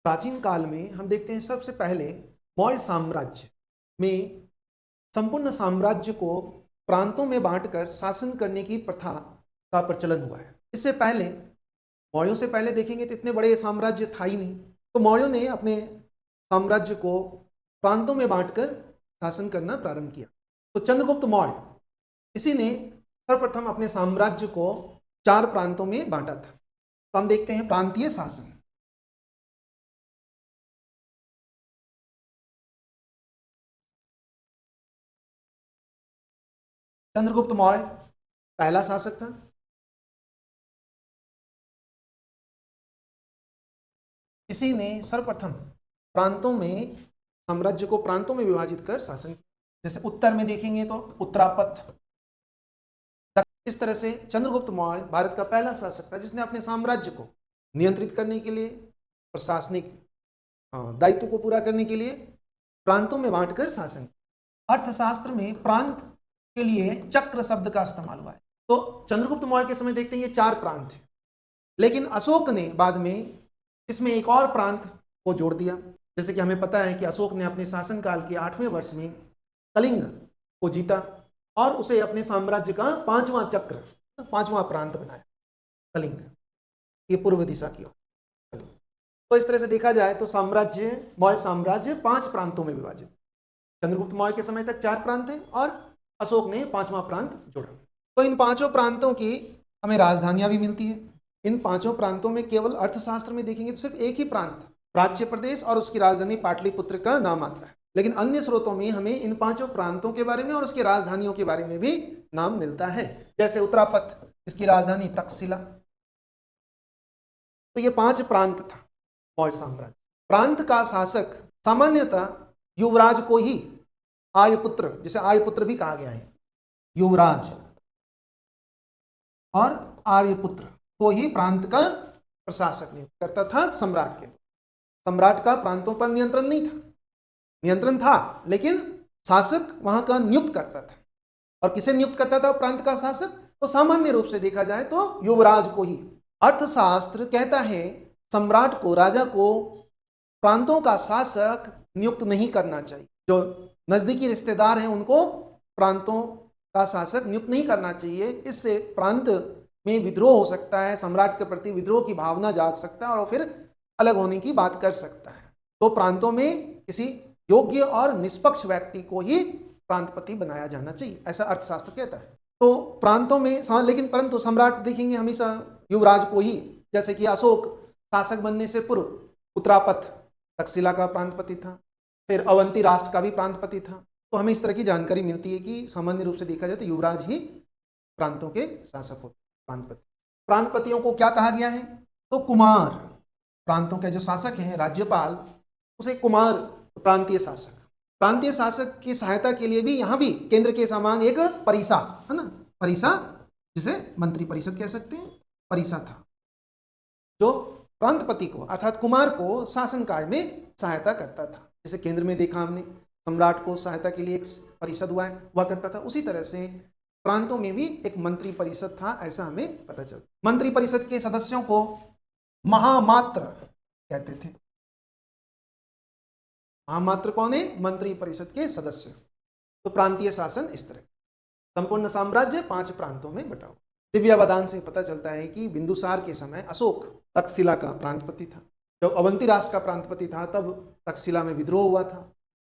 प्राचीन काल में हम देखते हैं सबसे पहले मौर्य साम्राज्य में संपूर्ण साम्राज्य को प्रांतों में बांटकर शासन करने की प्रथा का प्रचलन हुआ है। इससे पहले मौर्यों से पहले देखेंगे तो इतने बड़े साम्राज्य था ही नहीं, तो मौर्यों ने अपने साम्राज्य को प्रांतों में बांटकर शासन करना प्रारंभ किया। तो चंद्रगुप्त मौर्य इसी ने सर्वप्रथम अपने साम्राज्य को 4 प्रांतों में बांटा था। तो हम देखते हैं प्रांतीय शासन। चंद्रगुप्त मौर्य पहला शासक था। इसी ने सर्वप्रथम प्रांतों में साम्राज्य को प्रांतों में विभाजित कर शासन किया। जैसे उत्तर में देखेंगे तो उत्तरापथ। इस तरह से चंद्रगुप्त मौर्य भारत का पहला शासक था जिसने अपने साम्राज्य को नियंत्रित करने के लिए, प्रशासनिक दायित्व को पूरा करने के लिए प्रांतों में बांटकर शासन किया। अर्थशास्त्र में प्रांत के लिए चक्र शब्द का इस्तेमाल हुआ है। तो चंद्रगुप्त मौर्य के समय देखते हैं ये 4 प्रांत थे, लेकिन अशोक ने बाद में इसमें एक और प्रांत को जोड़ दिया। जैसे कि हमें पता है कि अशोक ने अपने शासनकाल के 8वें वर्ष में कलिंग को जीता और उसे अपने साम्राज्य का 5वां चक्र, 5वां प्रांत बनाया कलिंग, ये पूर्व दिशा की ओर। तो इस तरह से देखा जाए तो मौर्य साम्राज्य 5 प्रांतों में विभाजित। चंद्रगुप्त मौर्य के समय तक 4 प्रांत थे और अशोक ने 5वां प्रांत जोड़ा। तो इन 5 प्रांतों की हमें राजधानियां भी मिलती है। इन 5 प्रांतों में केवल अर्थशास्त्र में देखेंगे तो सिर्फ एक ही प्रांत प्राच्य प्रदेश और उसकी राजधानी पाटलिपुत्र का नाम आता है, लेकिन अन्य स्रोतों में हमें इन 5 प्रांतों के बारे में और उसकी राजधानियों के बारे में भी नाम मिलता है। जैसे उत्तरापथ, इसकी राजधानी तक्षशिला। तो ये 5 प्रांत था मौर्य साम्राज्य। प्रांत का शासक सामान्यतः युवराज को ही, आर्यपुत्र, जिसे आर्यपुत्र भी कहा गया है, युवराज और आर्यपुत्र को ही प्रांत का प्रशासक नियुक्त करता था सम्राट के। सम्राट का प्रांतों पर नियंत्रण नहीं था, नियंत्रण था लेकिन शासक वहां का नियुक्त करता था। और किसे नियुक्त करता था प्रांत का शासक? तो सामान्य रूप से देखा जाए तो युवराज को ही। अर्थशास्त्र कहता है सम्राट को, राजा को प्रांतों का शासक नियुक्त नहीं करना चाहिए। जो नजदीकी रिश्तेदार हैं उनको प्रांतों का शासक नियुक्त नहीं करना चाहिए। इससे प्रांत में विद्रोह हो सकता है, सम्राट के प्रति विद्रोह की भावना जाग सकता है और फिर अलग होने की बात कर सकता है। तो प्रांतों में किसी योग्य और निष्पक्ष व्यक्ति को ही प्रांतपति बनाया जाना चाहिए, ऐसा अर्थशास्त्र कहता है। तो प्रांतों में लेकिन परंतु सम्राट देखेंगे हमेशा युवराज को ही। जैसे कि अशोक शासक बनने से पूर्व उत्तरापथ तक्षशिला का प्रांतपति था, फिर अवंती राष्ट्र का भी प्रांतपति था। तो हमें इस तरह की जानकारी मिलती है कि सामान्य रूप से देखा जाए तो युवराज ही प्रांतों के शासक होते, प्रांतपति। प्रांतपतियों को क्या कहा गया है? तो कुमार। प्रांतों के जो शासक हैं, राज्यपाल, उसे कुमार प्रांतीय शासक। प्रांतीय शासक की सहायता के लिए भी यहां भी केंद्र के समान एक परिसा है ना, परिसा, जिसे मंत्री परिषद कह सकते हैं, परिसा था, जो प्रांतपति को अर्थात कुमार को शासन कार्य में सहायता करता था। जैसे केंद्र में देखा हमने सम्राट को सहायता के लिए एक परिषद हुआ करता था, उसी तरह से प्रांतों में भी एक मंत्री परिषद था, ऐसा हमें पता चलता। मंत्री परिषद के सदस्यों को महामात्र कहते थे। महामात्र कौन है? मंत्री परिषद के सदस्य। तो प्रांतीय शासन इस तरह, संपूर्ण साम्राज्य 5 प्रांतों में बटा हुआ। दिव्यावधान से पता चलता है कि बिंदुसार के समय अशोक तक्षशिला का प्रांतपति था। जब अवंती राष्ट्र का प्रांतपति था तब तक्षशिला में विद्रोह हुआ था,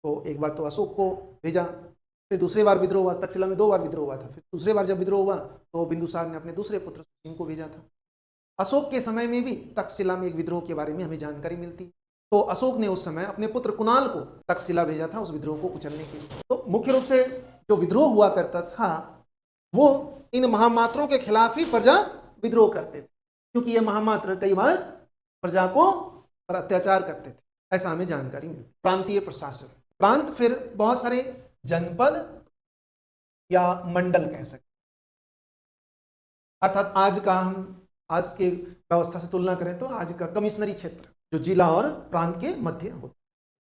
तो एक बार तो अशोक को भेजा, फिर दूसरी बार विद्रोह हुआ, तक्षशिला में 2 बार विद्रोह हुआ था। फिर दूसरी बार जब विद्रोह हुआ तो बिंदुसार ने अपने दूसरे पुत्र को भेजा था। अशोक के समय में भी तक्षशिला में एक विद्रोह के बारे में हमें जानकारी मिलती है। तो अशोक ने उस समय अपने पुत्र कुणाल को तक्षशिला भेजा था उस विद्रोह को कुचलने के लिए। तो मुख्य रूप से जो विद्रोह हुआ करता था वो इन महामात्रों के खिलाफ ही प्रजा विद्रोह करते थे, क्योंकि ये महामात्र कई बार प्रजा को पर अत्याचार करते थे, ऐसा हमें जानकारी मिली। प्रांतीय प्रशासन, प्रांत फिर बहुत सारे जनपद या मंडल कह सकते, अर्थात आज के व्यवस्था से तुलना करें तो आज का कमिश्नरी क्षेत्र जो जिला और प्रांत के मध्य होता है,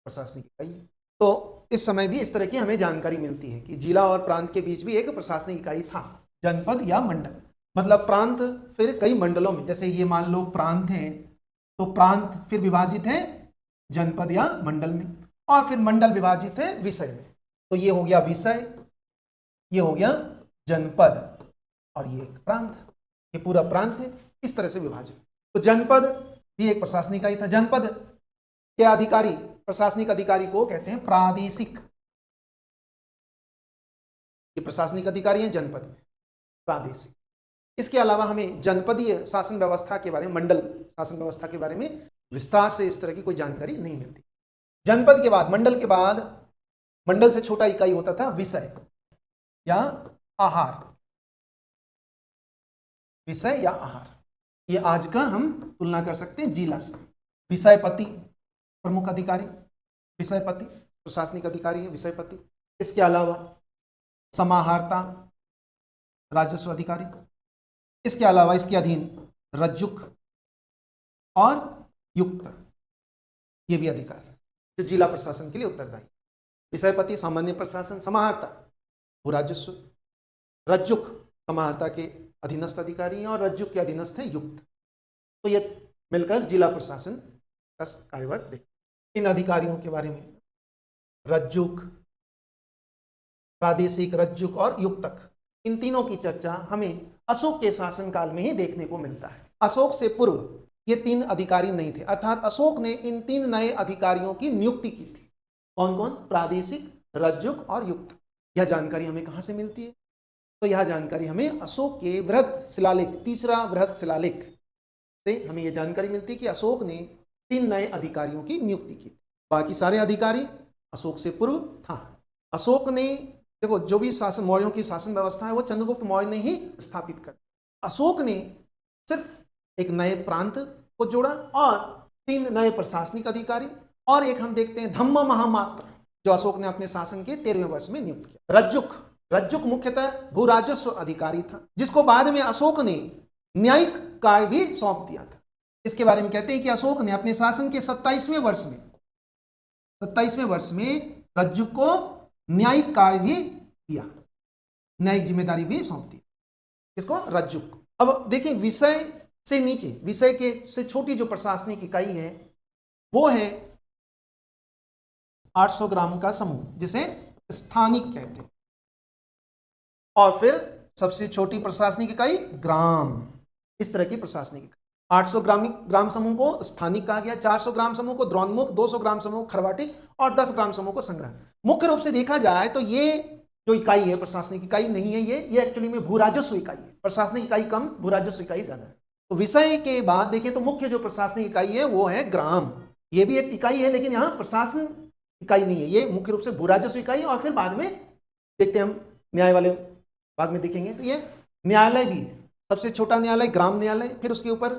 प्रशासनिक इकाई। तो इस समय भी इस तरह की हमें जानकारी मिलती है कि जिला और प्रांत के बीच भी एक प्रशासनिक इकाई था, जनपद या मंडल। मतलब प्रांत फिर कई मंडलों में, जैसे ये मान लो प्रांत हैं तो प्रांत फिर विभाजित है जनपद या मंडल में, और फिर मंडल विभाजित है विषय में। तो ये हो गया विषय, ये हो गया जनपद, और ये एक प्रांत, ये पूरा प्रांत है इस तरह से विभाजित। तो जनपद भी एक प्रशासनिक इकाई था। जनपद के अधिकारी, प्रशासनिक अधिकारी को कहते हैं प्रादेशिक, ये प्रशासनिक अधिकारी हैं जनपद में, प्रादेशिक। इसके अलावा हमें जनपदीय शासन व्यवस्था के बारे में, मंडल शासन व्यवस्था के बारे में विस्तार से इस तरह की कोई जानकारी नहीं मिलती। जनपद के बाद, मंडल के बाद, मंडल से छोटा इकाई होता था विषय या आहार, विषय या आहार। ये आज का हम तुलना कर सकते हैं जिला से। विषयपति प्रमुख अधिकारी, विषयपति प्रशासनिक अधिकारी है विषयपति। इसके अलावा समाहर्ता राजस्व अधिकारी, इसके अलावा इसके अधीन रज्जुक और युक्त, ये भी अधिकारी जो जिला प्रशासन के लिए उत्तरदायी। विषयपति सामान्य प्रशासन, समाहर्ता भू राजस्व, रज्जुक समाहर्ता के अधीनस्थ अधिकारी हैं, और रज्जुक के अधीनस्थ है युक्त। तो ये मिलकर जिला प्रशासन का कार्यभार देखते। इन अधिकारियों के बारे में, रज्जुक, प्रादेशिक, रज्जुक और युक्तक, इन तीनों की चर्चा हमें अशोक के शासनकाल में ही देखने को मिलता है। अशोक से पूर्व ये तीन अधिकारी नहीं थे, अर्थात अशोक ने इन तीन नए अधिकारियों की नियुक्ति की थी। कौन कौन? प्रादेशिक, रज्जुक और युक्त। यह जानकारी हमें कहां से मिलती है? तो यह जानकारी हमें अशोक के बृहद शिलालेख, तीसरा बृहद शिलालेख से हमें यह जानकारी मिलती है कि अशोक ने तीन नए अधिकारियों की नियुक्ति की। बाकी सारे अधिकारी अशोक से पूर्व था। अशोक ने, देखो जो भी शासन, मौर्यों की शासन व्यवस्था है वो चंद्रगुप्त मौर्य ने ही स्थापित कर। अशोक ने सिर्फ एक नए प्रांत को जोड़ा और तीन नए प्रशासनिक अधिकारी, और एक हम देखते हैं धम्म महामात्र जो अशोक ने अपने शासन के 13वें वर्ष में नियुक्त किया। रज्जुक, रज्जुक मुख्यतः भू राजस्व अधिकारी था, जिसको बाद में अशोक ने न्यायिक कार्य भी सौंप दिया था। इसके बारे में कहते हैं कि अशोक ने अपने शासन के 27वें वर्ष में रज्जुक को न्यायिक कार्य भी दिया, न्यायिक जिम्मेदारी भी सौंप दी। इसको रज्जुक। अब देखिए, विषय से नीचे, विषय के से छोटी जो प्रशासनिक इकाई है वो है 800 ग्राम का समूह, जिसे स्थानिक कहते हैं। और फिर सबसे छोटी प्रशासनिक इकाई ग्राम। इस तरह की प्रशासनिक इकाई 800 ग्राम समूह को स्थानिक कहा गया, 400 ग्राम समूह को द्रोणमुख, 200 ग्राम समूह को खरवाटिक और 10 ग्राम समूह को संग्रह। मुख्य रूप से देखा जाए तो ये जो इकाई है प्रशासनिक इकाई नहीं है, ये एक्चुअली में भू राजस्व इकाई है। प्रशासनिक इकाई कम, भू राजस्व इकाई ज्यादा है। तो विषय के बाद देखें तो मुख्य जो प्रशासनिक इकाई है वो है ग्राम। ये भी एक इकाई है लेकिन यहाँ प्रशासन इकाई नहीं है, ये मुख्य रूप से भू राजस्व इकाई। और फिर बाद में देखते हैं हम न्याय वाले भाग में देखेंगे तो ये न्यायालय भी है। सबसे छोटा न्यायालय ग्राम न्यायालय, फिर उसके ऊपर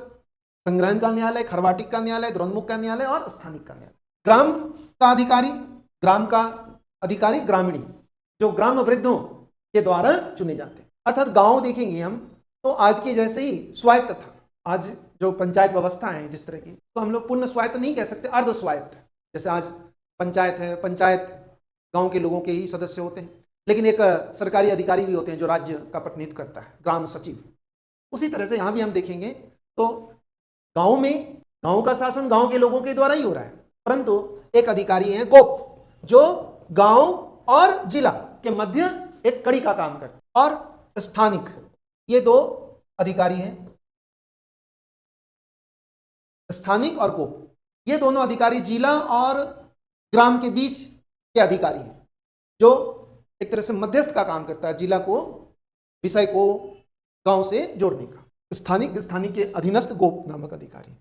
संग्रहण का न्यायालय, खरवाटिक का न्यायालय, द्रोणमुख का न्यायालय और स्थानिक का न्यायालय। ग्राम का अधिकारी, ग्राम का अधिकारी ग्रामीणी, जो ग्राम वृद्धों के द्वारा चुने जाते हैं। अर्थात गांव देखेंगे हम तो आज के जैसे ही स्वायत्त था। आज जो पंचायत व्यवस्था है जिस तरह की, तो हम लोग पूर्ण स्वायत्त नहीं कह सकते, अर्ध स्वायत्त। जैसे आज पंचायत है, पंचायत गांव के लोगों के ही सदस्य होते हैं, लेकिन एक सरकारी अधिकारी भी होते हैं जो राज्य का प्रतिनिधित्व करता है, ग्राम सचिव। उसी तरह से यहाँ भी हम देखेंगे तो गांव में, गांव का शासन गांव के लोगों के द्वारा ही हो रहा है, परंतु एक अधिकारी है गोप, जो गांव और जिला के मध्य एक कड़ी का काम करता है। और स्थानिक, ये दो अधिकारी हैं, स्थानिक और गोप, ये दोनों अधिकारी जिला और ग्राम के बीच के अधिकारी हैं, जो एक तरह से मध्यस्थ का काम करता है, जिला को, विषय को गांव से जोड़ने का। स्थानिक, स्थानिक के अधीनस्थ गोप नामक अधिकारी।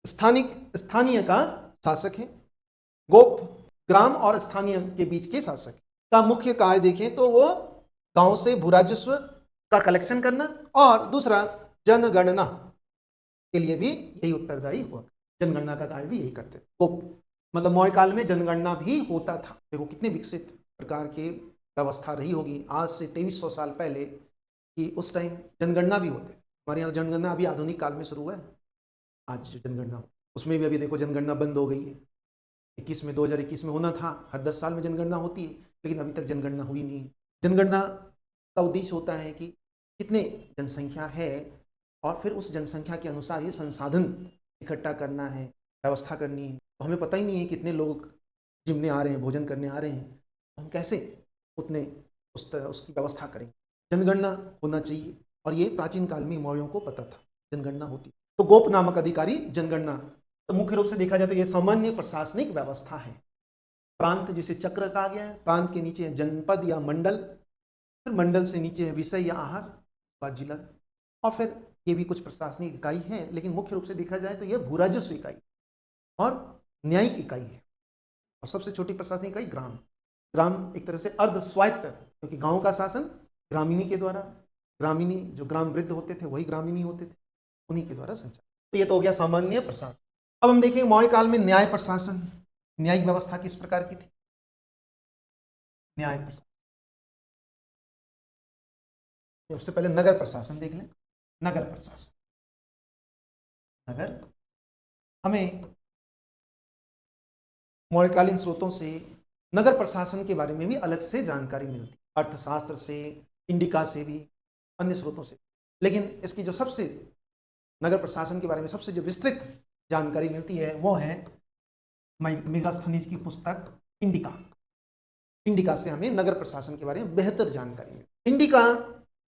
स्थानिक स्थानीय का शासक है, गोप ग्राम और स्थानीय के बीच के शासक का मुख्य कार्य देखें तो वो गांव से भू राजस्व का कलेक्शन करना, और दूसरा जनगणना के लिए भी यही उत्तरदायी हुआ। जनगणना का कार्य भी यही करते थे गोप। मतलब मौर्य काल में जनगणना भी होता था। देखो कितने विकसित प्रकार की व्यवस्था रही होगी आज से 2300 साल पहले, कि उस टाइम जनगणना भी होते। हमारे यहाँ जनगणना अभी आधुनिक काल में शुरू हुआ है। आज जो जनगणना, उसमें भी अभी देखो जनगणना बंद हो गई है। 2021 में होना था, हर 10 साल में जनगणना होती है, लेकिन अभी तक जनगणना हुई नहीं है। जनगणना का उद्देश्य होता है कि कितने जनसंख्या है और फिर उस जनसंख्या के अनुसार ये संसाधन इकट्ठा करना है, व्यवस्था करनी है, तो हमें पता ही नहीं है कितने लोग जिमने आ रहे हैं, भोजन करने आ रहे हैं, तो हम कैसे उतने उसकी व्यवस्था करेंगे। जनगणना होना चाहिए, और ये प्राचीन काल में मौर्यों को पता था जनगणना होती। तो गोप नामक अधिकारी जनगणना। तो मुख्य रूप से देखा जाए तो ये सामान्य प्रशासनिक व्यवस्था है। प्रांत जिसे चक्र कहा गया है, प्रांत के नीचे है जनपद या मंडल, फिर मंडल से नीचे है विषय या आहार, बाद जिला, और फिर ये भी कुछ प्रशासनिक इकाई है, लेकिन मुख्य रूप से देखा जाए तो यह भूराजस्व इकाई और न्यायिक इकाई है। और सबसे छोटी प्रशासनिक इकाई ग्राम। ग्राम एक तरह से अर्ध स्वायत्त, क्योंकि गांव का शासन ग्रामीणी के द्वारा, ग्रामीणी जो ग्राम वृद्ध होते थे वही ग्रामीणी होते थे, उन्हीं के द्वारा संचालित। तो ये तो हो गया सामान्य प्रशासन। अब हम देखेंगे मौर्य काल में न्याय प्रशासन, न्यायिक व्यवस्था किस प्रकार की थी। न्याय प्रशासन, उससे पहले नगर प्रशासन देख लें। नगर प्रशासन, नगर, हमें मौर्यकालीन स्रोतों से नगर प्रशासन के बारे में भी अलग से जानकारी मिलती, अर्थशास्त्र से, इंडिका से भी, अन्य स्रोतों से। लेकिन इसकी जो सबसे नगर प्रशासन के बारे में सबसे जो विस्तृत जानकारी मिलती है वो है मेगास्थनीज की पुस्तक इंडिका। इंडिका से हमें नगर प्रशासन के बारे में बेहतर जानकारी मिलती।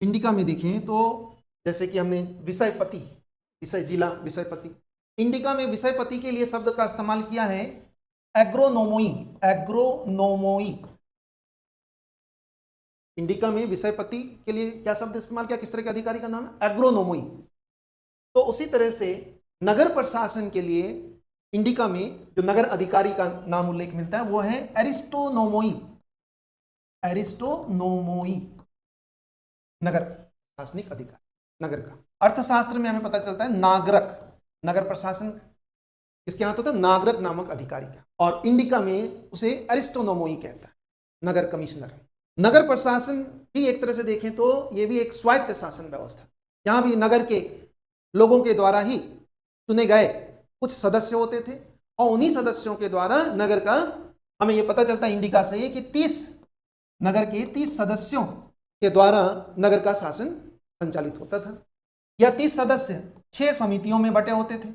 इंडिका में देखें तो जैसे कि हमने विषयपति, विषय जिला, विषयपति। इंडिका में विषयपति के लिए शब्द का इस्तेमाल किया है एग्रोनोमोई। एग्रोनोमोई, इंडिका में विषयपति के लिए क्या शब्द इस्तेमाल किया, किस तरह के अधिकारी का नाम है, एग्रोनोमोई। तो उसी तरह से नगर प्रशासन के लिए इंडिका में जो नगर अधिकारी का नाम उल्लेख मिलता है वो है एरिस्टोनोमोई। एरिस्टोनोमोई, नगर प्रशासनिक अधिकारी, नगर का। अर्थशास्त्र में हमें पता चलता है नागरक। नगर प्रशासन किसके हाथ होता है, नागरक नामक अधिकारी का। और इंडिका में उसे एरिस्टोनोमोई कहता है, नगर कमिश्नर। नगर प्रशासन भी एक तरह से देखें तो ये भी एक स्वायत्त शासन व्यवस्था, यहां भी नगर के लोगों के द्वारा ही चुने गए कुछ सदस्य होते थे, और उन्हीं सदस्यों के द्वारा नगर का, हमें यह पता चलता है इंडिका से ये कि 30 नगर के 30 सदस्यों के द्वारा नगर का शासन संचालित होता था। यह 30 सदस्य 6 समितियों में बटे होते थे,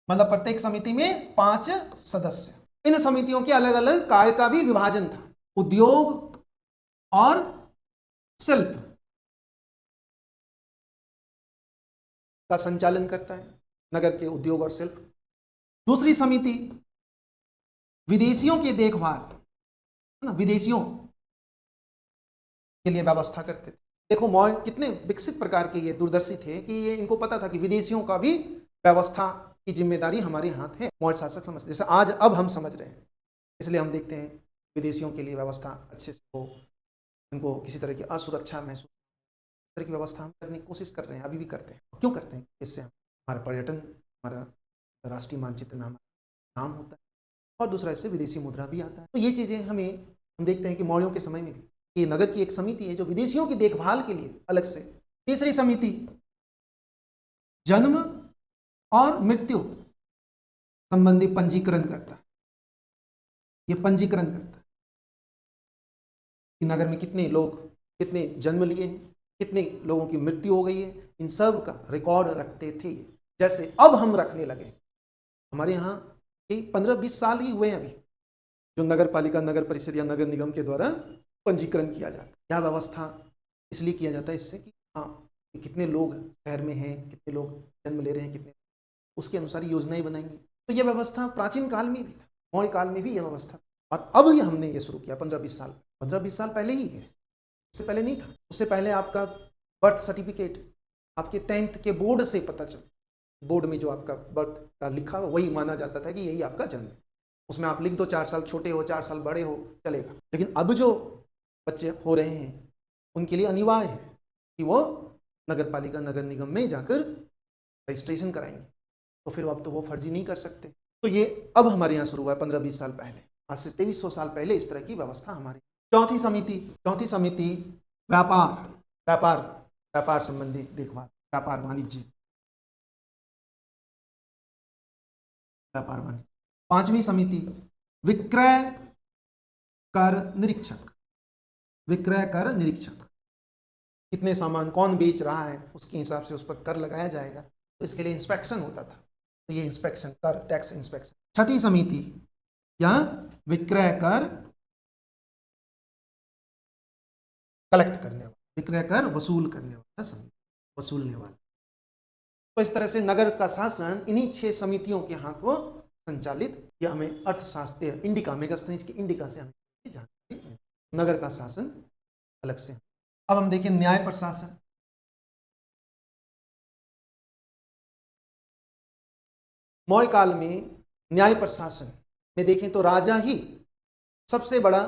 मतलब प्रत्येक समिति में 5 सदस्य। इन समितियों के अलग अलग कार्य का भी विभाजन था। उद्योग और शिल्प का संचालन करता है नगर के उद्योग और शिल्प। दूसरी समिति विदेशियों की देखभाल, विदेशियों के लिए व्यवस्था करते थे। देखो मौर्य कितने विकसित प्रकार के ये दूरदर्शी थे कि ये इनको पता था कि विदेशियों का भी व्यवस्था की जिम्मेदारी हमारे हाथ है। मौर्य शासक समझते, जैसे आज अब हम समझ रहे हैं, इसलिए हम देखते हैं विदेशियों के लिए व्यवस्था अच्छे से हो, उनको किसी तरह की असुरक्षा महसूस, इस तरह की व्यवस्था हम करने की कोशिश कर रहे हैं, अभी भी करते हैं। क्यों करते हैं, इससे हमारा पर्यटन, हमारा राष्ट्रीय मानचित्र में हमारा नाम होता है, और दूसरा इससे विदेशी मुद्रा भी आता है। तो ये चीज़ें हम देखते हैं कि मौर्यों के समय में भी ये नगर की एक समिति है जो विदेशियों की देखभाल के लिए अलग से। तीसरी समिति जन्म और मृत्यु संबंधी पंजीकरण करता है। ये पंजीकरण करता है कि नगर में कितने लोग, कितने जन्म लिए हैं, कितने लोगों की मृत्यु हो गई है, इन सब का रिकॉर्ड रखते थे। जैसे अब हम रखने लगे, हमारे यहाँ 15-20 साल ही हुए हैं अभी, जो नगर पालिका, नगर परिषद या नगर निगम के द्वारा पंजीकरण किया जाता है। क्या व्यवस्था इसलिए किया जाता है, इससे कि हाँ कि कितने लोग शहर में हैं, कितने लोग जन्म ले रहे हैं, कितने, उसके अनुसार योजनाएं बनाएंगे। तो यह व्यवस्था प्राचीन काल में भी था, मौर्य काल में भी यह व्यवस्था, और अब ही हमने ये शुरू किया 15-20 साल, 15-20 साल पहले ही है, उससे पहले नहीं था। उससे पहले आपका बर्थ सर्टिफिकेट आपके 10th के बोर्ड से पता चल, बोर्ड में जो आपका बर्थ का लिखा हुआ वही माना जाता था कि यही आपका जन्म है। उसमें आप लिख दो 4 साल छोटे हो, 4 साल बड़े हो, चलेगा। लेकिन अब जो बच्चे हो रहे हैं उनके लिए अनिवार्य है कि वो नगर पालिका, नगर निगम में जाकर रजिस्ट्रेशन कराएंगे, तो फिर अब तो वो फर्जी नहीं कर सकते। तो ये अब हमारे यहाँ शुरू हुआ है 15-20 साल पहले, आज से 2300 साल पहले इस तरह की व्यवस्था हमारी। चौथी समिति व्यापार, व्यापार संबंधी देखभाल, व्यापार वाणिज्य, व्यापार वाणिज्य। पांचवी समिति विक्रय कर निरीक्षक, विक्रय कर निरीक्षक, कितने सामान कौन बेच रहा है उसके हिसाब से उस पर कर लगाया जाएगा, तो इसके लिए इंस्पेक्शन होता था। तो ये इंस्पेक्शन कर, टैक्स इंस्पेक्शन। छठी समिति, यह विक्रय कर कलेक्ट करने वाला, विक्रय कर वसूल करने वाला समिति, वसूलने वाला। तो इस तरह से नगर का शासन इन्हीं 6 समितियों के हाथ को संचालित, यह हमें अर्थशास्त्र इंडिका, मेगास्थनीज की इंडिका से हमें जानकारी, नगर का शासन अलग से। अब हम देखें न्याय प्रशासन। मौर्य काल में न्याय प्रशासन में देखें तो राजा ही सबसे बड़ा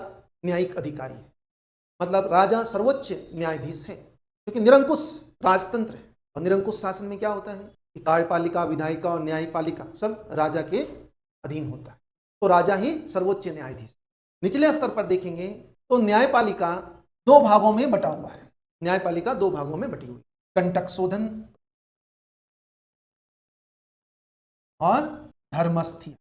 न्यायिक अधिकारी है, मतलब राजा सर्वोच्च न्यायाधीश है, क्योंकि निरंकुश राजतंत्र है। और निरंकुश शासन में क्या होता है कि कार्यपालिका, विधायिका और न्यायपालिका सब राजा के अधीन होता है, तो राजा ही सर्वोच्च न्यायाधीश। निचले स्तर पर देखेंगे तो न्यायपालिका 2 भागों में बटा हुआ है, न्यायपालिका 2 भागों में बटी हुई, कंटक शोधन और धर्मस्थी।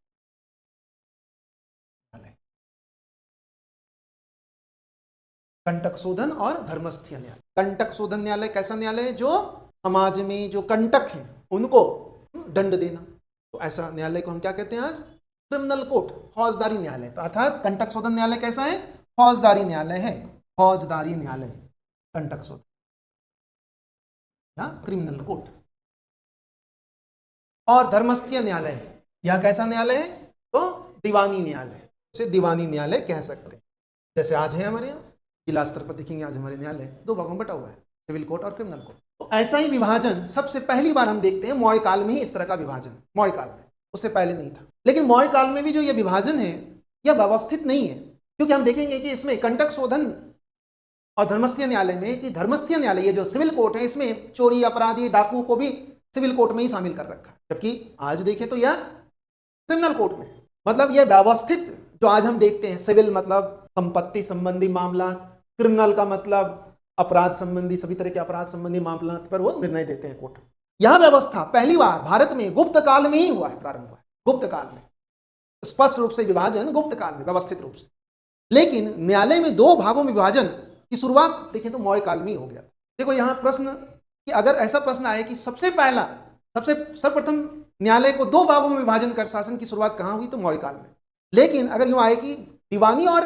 कंटक शोधन और धर्मस्थी न्यायालय। कंटक शोधन न्यायालय कैसा न्यायालय है, जो समाज में जो कंटक हैं उनको दंड देना, तो ऐसा न्यायालय को हम क्या कहते हैं आज, क्रिमिनल कोर्ट, फौजदारी न्यायालय। तो अर्थात कंटक शोधन न्यायालय कैसा है, फौजदारी न्यायालय है, फौजदारी न्यायालय कंटक शोधन या क्रिमिनल कोर्ट। और धर्मस्थीय न्यायालय, यह कैसा न्यायालय है, तो दीवानी न्यायालय, इसे दीवानी न्यायालय कह सकते हैं। जैसे आज है हमारे यहाँ जिला स्तर पर देखेंगे, आज हमारे न्यायालय 2 भागों में बटा हुआ है, सिविल कोर्ट और क्रिमिनल कोर्ट। तो ऐसा ही विभाजन सबसे पहली बार हम देखते हैं मौर्य काल में ही, इस तरह का विभाजन मौर्य काल में, उससे पहले नहीं था। लेकिन मौर्य काल में भी जो ये विभाजन है यह व्यवस्थित नहीं है, क्योंकि हम देखेंगे कि इसमें कंटक शोधन और धर्मस्थीय न्यायालय में, कि धर्मस्थीय न्यायालय ये जो सिविल कोर्ट है, इसमें चोरी, अपराधी, डाकू को भी सिविल कोर्ट में ही शामिल कर रखा है, जबकि आज देखें तो यह क्रिमिनल कोर्ट में। मतलब यह व्यवस्थित, जो आज हम देखते हैं सिविल मतलब संपत्ति संबंधी मामला, क्रिमिनल का मतलब अपराध संबंधी, सभी तरह के अपराध संबंधी मामला पर वो निर्णय देते हैं कोर्ट। यह व्यवस्था पहली बार भारत में गुप्त काल में ही हुआ है, प्रारंभ हुआ है गुप्त काल में, स्पष्ट रूप से विभाजन गुप्त काल में व्यवस्थित रूप से। लेकिन न्यायालय में 2 भागों में विभाजन की शुरुआत देखें तो मौर्य काल में ही हो गया। देखो यहाँ प्रश्न, कि अगर ऐसा प्रश्न आए कि सबसे सर्वप्रथम न्यायालय को 2 भागों में विभाजन कर शासन की शुरुआत कहाँ हुई, तो मौर्य काल में। लेकिन अगर यूं आए कि दीवानी और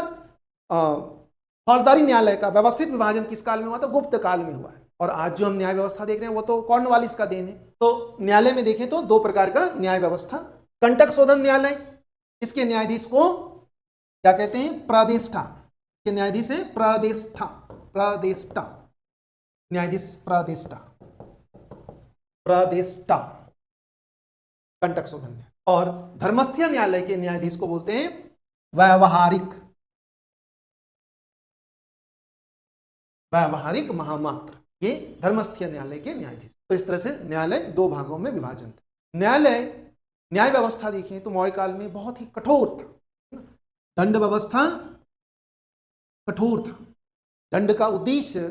फौजदारी न्यायालय का व्यवस्थित विभाजन किस काल में हुआ, तो गुप्त काल में हुआ है। और आज जो हम न्याय व्यवस्था देख रहे हैं वो तो कॉर्नवालिस का देन है। तो न्यायालय में देखें तो 2 प्रकार का न्याय व्यवस्था। कंटक शोधन न्यायालय, इसके न्यायाधीश को क्या कहते हैं, प्रादेष्टा, के न्यायाधीश है प्रादेष्टा, प्रादेष्टा न्यायाधीश, प्रादेष्टा, प्रादेष्टा कंटक शोधन। और धर्मस्थीय न्यायालय के न्यायाधीश को बोलते हैं व्यावहारिक, व्यावहारिक महामात्र, ये धर्मस्थीय न्यायालय के न्यायाधीश। तो इस तरह से न्यायालय 2 भागों में विभाजन था। न्याय व्यवस्था देखें तो मौर्य काल में बहुत ही कठोर था, दंड व्यवस्था कठोर था। दंड का उद्देश्य,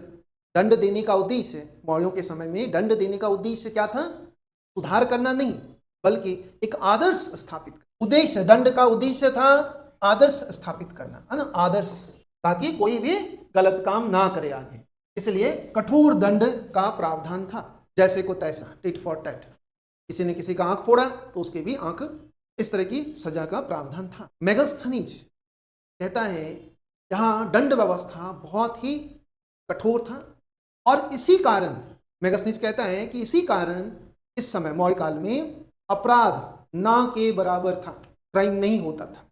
दंड देने का उद्देश्य मौर्यों के समय में, दंड देने का उद्देश्य क्या था, सुधार करना नहीं, बल्कि एक आदर्श स्थापित करना। उद्देश्य, दंड का उद्देश्य था आदर्श स्थापित करना, है ना, आदर्श, ताकि कोई भी गलत काम ना करे आगे। इसलिए कठोर दंड का प्रावधान था, जैसे को तैसा, टिट फॉर टैट। किसी ने किसी का आंख फोड़ा तो उसके भी आंख, इस तरह की सजा का प्रावधान था। मेगास्थनीज कहता है यहाँ दंड व्यवस्था बहुत ही कठोर था, और इसी कारण मेगास्थनीज कहता है कि इसी कारण इस समय मौर्य काल में अपराध ना के बराबर था, क्राइम नहीं होता था,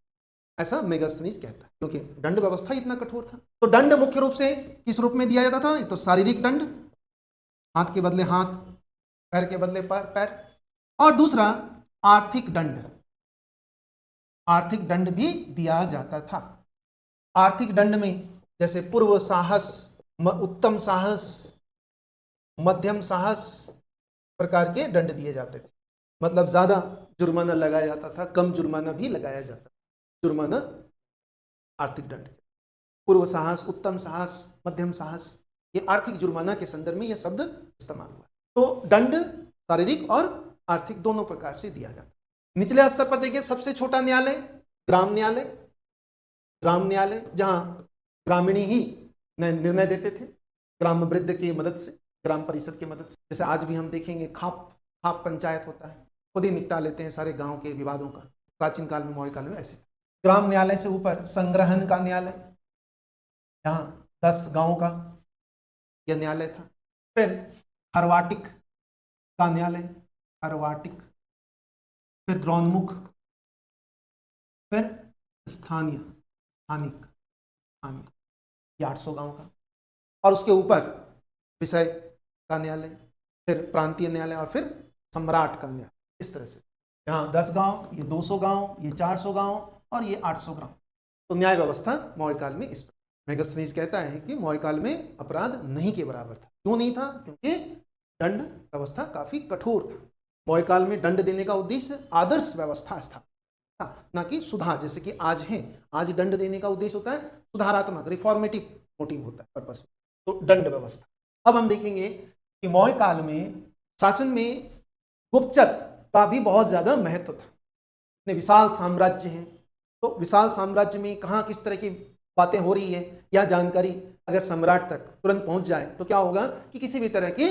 ऐसा मेगास्थनीज कहता है, क्योंकि दंड व्यवस्था इतना कठोर था। तो दंड मुख्य रूप से किस रूप में दिया जाता था, तो शारीरिक दंड, हाथ के बदले हाथ, पैर के बदले पैर, और दूसरा आर्थिक दंड, आर्थिक दंड भी दिया जाता था। आर्थिक दंड में जैसे पूर्व साहस, उत्तम साहस, मध्यम साहस प्रकार के दंड दिए जाते थे। मतलब ज्यादा जुर्माना लगाया जाता था, कम जुर्माना भी लगाया जाता था। जुर्माना आर्थिक दंड, पूर्व साहस, उत्तम साहस, मध्यम साहस, ये आर्थिक जुर्माना के संदर्भ में यह शब्द इस्तेमाल हुआ। तो दंड शारीरिक और आर्थिक दोनों प्रकार से दिया जाता है। निचले स्तर पर देखिए सबसे छोटा न्यायालय ग्राम न्यायालय, ग्राम न्यायालय जहां ग्रामीणी ही निर्णय देते थे, ग्राम वृद्ध की मदद से, ग्राम परिषद की मदद से। जैसे आज भी हम देखेंगे खाप पंचायत होता है, खुद ही निपटा लेते हैं सारे गांव के विवादों का। प्राचीन काल में, मौर्य काल में ऐसे। ग्राम न्यायालय से ऊपर संग्रहण का न्यायालय, यहाँ 10 गांवों का यह न्यायालय था। फिर हर्वाटिक का न्यायालय, हर्वाटिक, फिर द्रोणमुख, फिर स्थानीय, स्थानिक, स्थानीय, ये 800 गांव का। और उसके ऊपर विषय का न्यायालय, फिर प्रांतीय न्यायालय और फिर सम्राट का न्यायालय। इस तरह से यहाँ 10 गांव, ये 200 गांव, ये 400 गांव और ये 800 गांव। तो न्याय व्यवस्था मौर्य काल में इस मेगास्थनीज कहता है कि मौर्य काल में अपराध नहीं के बराबर था। क्यों नहीं था? क्योंकि दंड व्यवस्था काफी कठोर था। मौर्य काल में दंड देने का उद्देश्य आदर्श व्यवस्था स्थापित था, ना कि सुधार, जैसे कि आज है। आज दंड देने का उद्देश्य होता है सुधारात्मक, रिफॉर्मेटिव मोटिव होता है, पर्पस। तो दंड व्यवस्था। अब हम देखेंगे कि मौर्य काल में शासन में गुप्तचर का भी बहुत ज्यादा महत्व था। इतने विशाल साम्राज्य हैं, तो विशाल साम्राज्य में कहाँ किस तरह की बातें हो रही है, यह जानकारी अगर सम्राट तक तुरंत पहुंच जाए तो क्या होगा कि किसी भी तरह के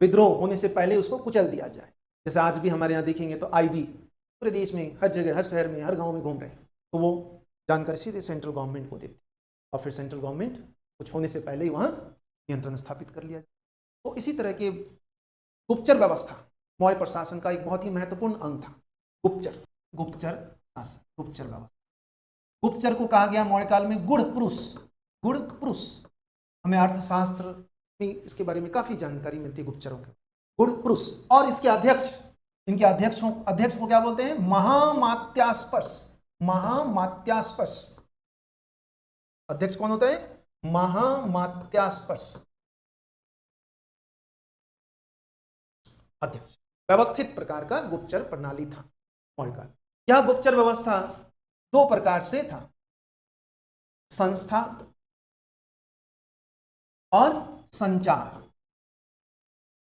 विद्रोह होने से पहले उसको कुचल दिया जाए। जैसे आज भी हमारे यहाँ देखेंगे तो आईबी पूरे देश में, हर जगह, हर शहर में, हर गांव में घूम रहे हैं, तो वो जानकारी सीधे सेंट्रल गवर्नमेंट को देती और फिर सेंट्रल गवर्नमेंट कुछ होने से पहले ही वहाँ नियंत्रण स्थापित कर लिया जाए। तो इसी तरह के गुप्तचर व्यवस्था मौर्य प्रशासन का एक बहुत ही महत्वपूर्ण अंग था। गुप्तचर, गुप्तचर शासन, गुप्तचर व्यवस्था। गुप्तचर को कहा गया मौर्य काल में गुड़ पुरुष। गुड़ पुरुष, हमें अर्थशास्त्र में इसके बारे में काफी जानकारी मिलती है गुप्तचरों के। गुड़ पुरुष। और इसके अध्यक्ष, इनके अध्यक्ष को क्या बोलते हैं? महामात्यास्पर्श। महामात्यास्पर्श। अध्यक्ष कौन होता है? महामात्यास्पर्श अध्यक्ष। व्यवस्थित प्रकार का गुप्तचर प्रणाली था मौर्य काल। यह गुप्तचर व्यवस्था 2 प्रकार से था, संस्था और संचार।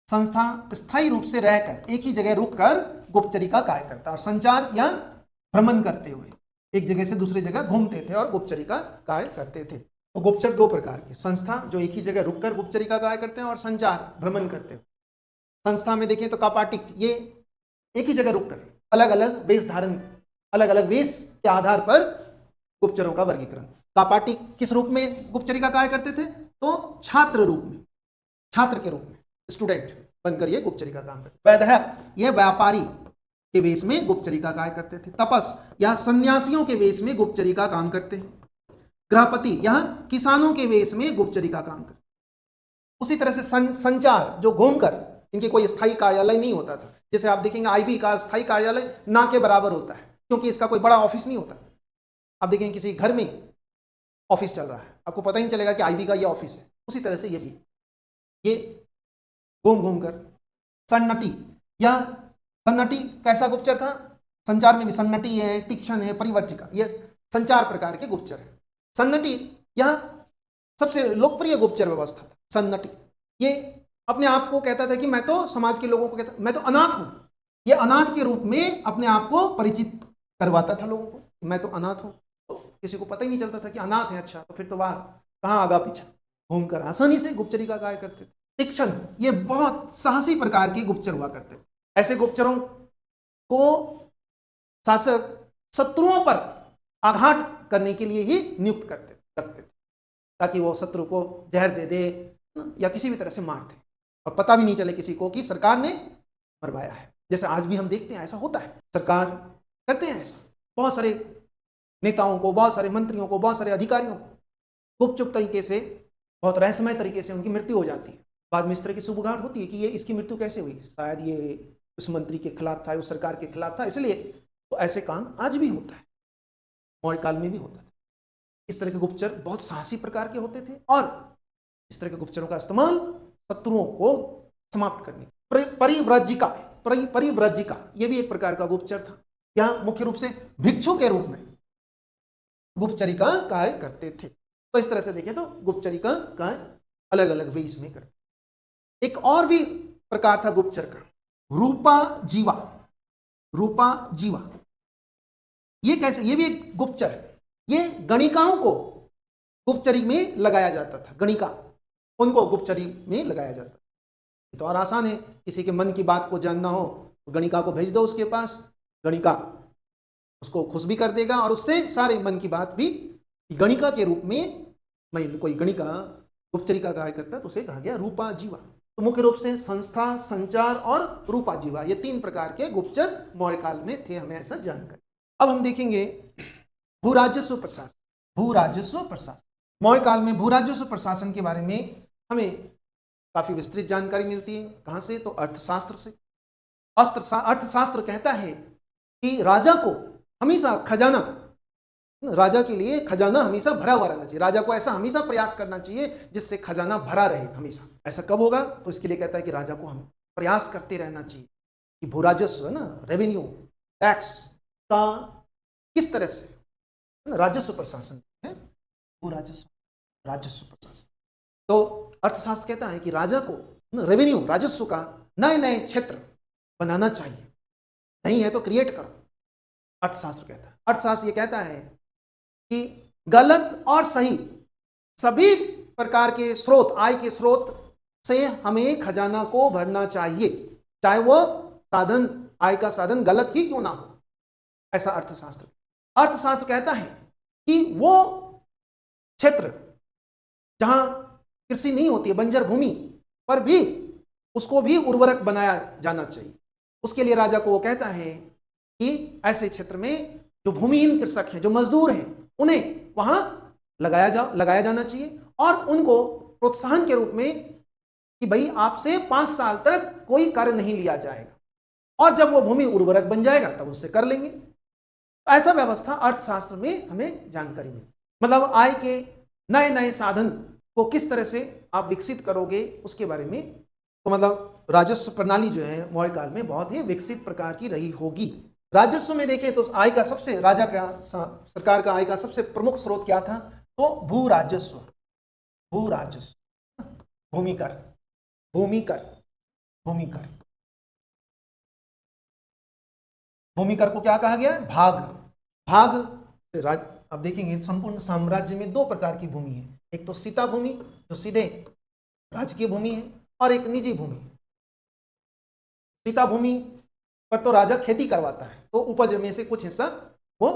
संस्था स्थायी रूप से रहकर, एक ही जगह रुककर गुप्तचरी का कार्य करता, और संचार या भ्रमण करते हुए एक जगह से दूसरी जगह घूमते थे और गुप्तचरी का कार्य करते थे। तो गुप्तचर 2 प्रकार के, संस्था जो एक ही जगह रुककर गुप्तचरी का कार्य करते हैं, और संचार भ्रमण करते हुए। संस्था में देखें तो कापाटिक, ये एक ही जगह रुककर अलग अलग वेश धारण, अलग अलग वेश के आधार पर गुप्तचरों का वर्गीकरण। कापाटिक किस रूप में गुप्तचरी का कार्य करते थे? तो छात्र रूप में, छात्र के रूप में, स्टूडेंट बनकर ये गुप्तचरी का काम करते। वैद्य, ये व्यापारी के वेश में गुप्तचरी का कार्य करते थे। तपस या सन्यासियों के वेश में गुप्तचरी का काम करते हैं। गृहपति, यह किसानों के वेश में गुप्तचरी का काम करते। उसी तरह से संचार, जो घूमकर, इनके कोई स्थायी कार्यालय नहीं होता था। जैसे आप देखेंगे आईबी का स्थायी कार्यालय ना के बराबर होता है, क्योंकि इसका कोई बड़ा ऑफिस नहीं होता। आप देखेंगे किसी घर में ऑफिस चल रहा है, आपको पता ही नहीं चलेगा कि आईबी का ये ऑफिस है। उसी तरह से ये भी, ये घूम घूम कर। सन्नटी, यह सन्नटी कैसा गुप्तचर था? संचार में भी सन्नटी है, तीक्ष्ण है, परिवर्जिका, ये संचार प्रकार के गुप्तचर है। सन्नटी, यह सबसे लोकप्रिय गुप्तचर व्यवस्था था। सन्नटी ये अपने आप को कहता था कि मैं तो समाज के लोगों को कहता, मैं तो अनाथ हूं। ये अनाथ के रूप में अपने आप को परिचित करवाता था लोगों को, मैं तो अनाथ हूं। तो किसी को पता ही नहीं चलता था कि अनाथ है। अच्छा, तो फिर तो वाह, कहाँ आगा पीछा घूमकर आसानी से गुप्तचरी का कार्य करते थे। तीक्ष्ण, ये बहुत साहसी प्रकार के गुप्तचर हुआ करते थे। ऐसे गुप्तचरों को शासक शत्रुओं पर आघात करने के लिए ही नियुक्त रखते थे, ताकि वो शत्रु को जहर दे दे या किसी भी तरह से मार दे, और पता भी नहीं चले किसी को कि सरकार ने मरवाया है। जैसे आज भी हम देखते हैं ऐसा होता है, सरकार करते हैं ऐसा। बहुत सारे नेताओं को, बहुत सारे मंत्रियों को, बहुत सारे अधिकारियों को गुपचुप तरीके से, बहुत रहस्यमय तरीके से उनकी मृत्यु हो जाती है। बाद में इस तरह की सुबुगाहट होती है कि ये इसकी मृत्यु कैसे हुई, शायद ये उस मंत्री के खिलाफ था, उस सरकार के खिलाफ था, इसलिए। तो ऐसे काम आज भी होता है, मौर्य काल में भी होता था। इस तरह के गुप्तचर बहुत साहसी प्रकार के होते थे, और इस तरह के गुप्तचरों का इस्तेमाल शत्रुओं को समाप्त करने। परिव्रजिका, परिव्रजिका ये भी एक प्रकार का गुप्तचर था। यह मुख्य रूप से भिक्षु के रूप में गुप्तचरी का कार्य करते थे। तो इस तरह से देखें तो गुप्तचरी का कार्य अलग अलग वेश में करते। एक और भी प्रकार था गुप्तचर का, रूपा जीवा। रूपा जीवा ये कैसे? ये भी एक गुप्तचर है। ये गणिकाओं को गुप्तचरी में लगाया जाता था। गणिका, उनको गुप्तचरी में लगाया जाता था। तो और आसान है, किसी के मन की बात को जानना हो गणिका को भेज दो उसके पास, गणिका उसको खुश भी कर देगा और उससे सारे मन की बात भी, गणिका के रूप में कोई गणिका गुप्तचरी का कार्य करता है तो उसे कहा गया रूपा जीवा। तो मुख्य रूप से संस्था, संचार और रूपा जीवा, ये 3 प्रकार के गुप्तचर मौर्य काल में थे, हमें ऐसा जानकारी। अब हम देखेंगे भू राजस्व प्रशासन। भू राजस्व प्रशासन, मौर्य काल में भू राजस्व प्रशासन के बारे में हमें काफी विस्तृत जानकारी मिलती है। कहां से? तो अर्थशास्त्र से। अर्थशास्त्र कहता है कि राजा को हमेशा खजाना, राजा के लिए खजाना हमेशा भरा हुआ रहना चाहिए। राजा को ऐसा हमेशा प्रयास करना चाहिए जिससे खजाना भरा रहे हमेशा। ऐसा कब होगा? तो इसके लिए कहता है कि राजा को हम प्रयास करते रहना चाहिए कि भू राजस्व है ना, रेवेन्यू टैक्स का किस तरह से राजस्व प्रशासन है, भू राजस्व, राजस्व प्रशासन। तो अर्थशास्त्र कहता है कि राजा को रेवेन्यू, राजस्व का नए नए क्षेत्र बनाना चाहिए, नहीं है तो क्रिएट करो, अर्थशास्त्र कहता है। अर्थशास्त्र ये कहता है कि गलत और सही सभी प्रकार के स्रोत, आय के स्रोत से हमें खजाना को भरना चाहिए, चाहे वो साधन, आय का साधन गलत ही क्यों ना हो। ऐसा अर्थशास्त्र। अर्थशास्त्र कहता है कि वो क्षेत्र जहां कृषि नहीं होती है, बंजर भूमि पर भी उसको भी उर्वरक बनाया जाना चाहिए। उसके लिए राजा को वो कहता है कि ऐसे क्षेत्र में जो भूमिहीन कृषक हैं, जो मजदूर हैं, उन्हें वहां लगाया जाना चाहिए और उनको प्रोत्साहन के रूप में कि भाई आपसे 5 साल तक कोई कार्य नहीं लिया जाएगा और जब वो भूमि उर्वरक बन जाएगा तब उससे कर लेंगे। ऐसा व्यवस्था अर्थशास्त्र में हमें जानकारी मिली। मतलब आय के नए नए साधन को किस तरह से आप विकसित करोगे उसके बारे में। तो मतलब राजस्व प्रणाली जो है मौर्य काल में बहुत ही विकसित प्रकार की रही होगी। राजस्व में देखें तो आय का सबसे, राजा का, सरकार का आय का सबसे प्रमुख स्रोत क्या था? तो भू राजस्व, भू राजस्व, भूमि कर, भूमि कर, भूमि कर। भूमि कर को क्या कहा गया? भाग। भाग अब देखेंगे संपूर्ण साम्राज्य में 2 प्रकार की भूमि है, एक तो सीता भूमि जो सीधे राजकीय भूमि है और एक निजी भूमि। सीता भूमि पर तो राजा खेती करवाता है तो उपज में से कुछ हिस्सा वो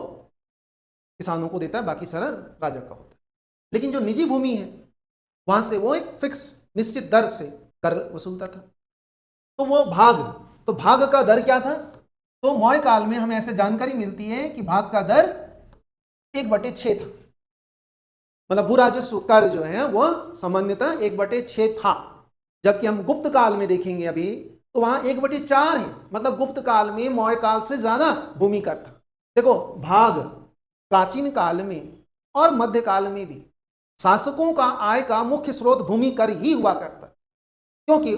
किसानों को देता है, बाकी सारा राजा का होता है। लेकिन जो निजी भूमि है वहां से वो एक फिक्स निश्चित दर से कर वसूलता था, तो वो भाग। तो भाग का दर क्या था? तो मौर्य काल में हमें ऐसे जानकारी मिलती है कि भाग का दर 1/6 था। मतलब भू राजस्व कर जो है वह सामान्यतः 1/6 था, जबकि हम गुप्त काल में देखेंगे अभी तो वहां 1/4 है। मतलब गुप्त काल में मौर्य काल से ज्यादा भूमि कर था। देखो, भाग प्राचीन काल में और मध्य काल में भी शासकों का आय का मुख्य स्रोत भूमि कर ही हुआ करता, क्योंकि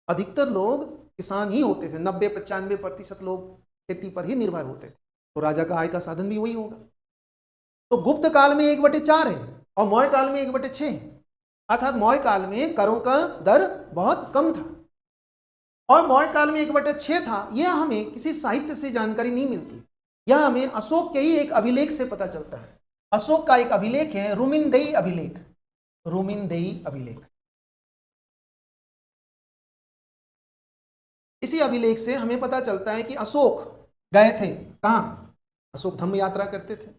अधिकतर लोग किसान ही होते थे। 90-95% लोग खेती पर ही निर्भर होते थे, तो राजा का आय का साधन भी वही होगा। तो गुप्त काल में 1/4 है और मौर्य काल में 1/6 है। अर्थात मौर्य काल में करों का दर बहुत कम था और मौर्य काल में 1/6 था। यह हमें किसी साहित्य से जानकारी नहीं मिलती, यह हमें अशोक के ही एक अभिलेख से पता चलता है। अशोक का एक अभिलेख है रुमिनदेई अभिलेख, रुमिनदेई अभिलेख। इसी अभिलेख से हमें पता चलता है कि अशोक गए थे कहां? अशोक धम्म यात्रा करते थे।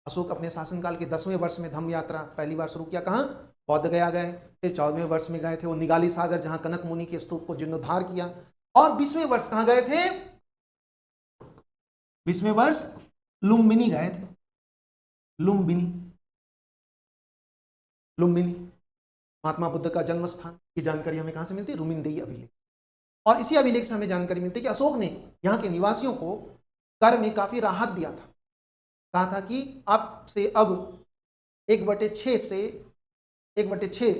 अशोक अपने शासनकाल के 10वें वर्ष में धम्म यात्रा पहली बार शुरू किया। कहां? बौद्ध गया गए। फिर 14वें वर्ष में गए थे वो निगाली सागर, जहां कनक मुनि के स्तूप को जीर्णोद्धार किया। और 20वें वर्ष कहां गए थे? 20वें वर्ष लुम्बिनी गए थे। लुम्बिनी, लुम्बिनी महात्मा बुद्ध का जन्म स्थान की जानकारी हमें कहां से मिलती है? रुमिनदेई अभिलेख। और इसी अभिलेख से हमें जानकारी मिलती है कि अशोक ने यहाँ के निवासियों को कर में काफी राहत दिया था। कहा था कि आपसे अब 1/6 से 1/6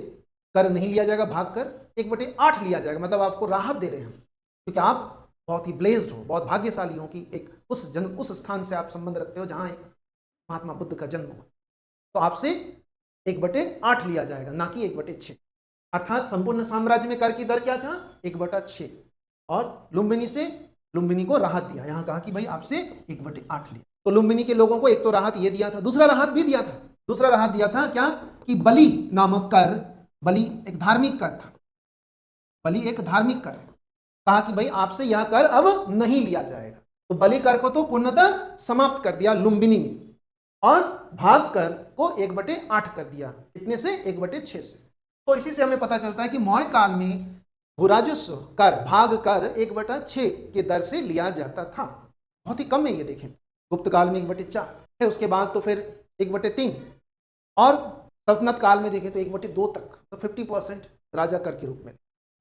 कर नहीं लिया जाएगा, भाग कर 1/8 लिया जाएगा। मतलब आपको राहत दे रहे हैं हम, क्योंकि आप बहुत ही ब्लेस्ड हो, बहुत भाग्यशाली हो कि एक उस स्थान से आप संबंध रखते हो जहां एक महात्मा बुद्ध का जन्म हुआ। तो आपसे 1/8 लिया जाएगा, ना कि 1/6। अर्थात संपूर्ण साम्राज्य में कर की दर क्या था? 1/6। और लुम्बिनी से, लुम्बिनी को राहत दिया। यहां कहा कि भाई आपसे 1/8 लिया। तो लुम्बिनी के लोगों को एक तो राहत ये दिया था, दूसरा राहत भी दिया था। दूसरा राहत दिया था क्या? कि बलि नामक कर, बलि एक धार्मिक कर था। बलि एक धार्मिक कर, कहा कि भाई आपसे यह कर अब नहीं लिया जाएगा। तो बलि कर को तो पूर्णतः समाप्त कर दिया लुम्बिनी में, और भाग कर को 1/8 कर दिया। कितने से? 1/6 से। तो इसी से हमें पता चलता है कि मौर्य काल में भूराजस्व कर, भाग कर 1/6 के दर से लिया जाता था। बहुत ही कम है ये, देखें गुप्त काल में 1/4, फिर उसके बाद तो फिर 1/3, और सल्तनत काल में देखें तो 1/2 तक, तो 50% राजा कर के रूप में।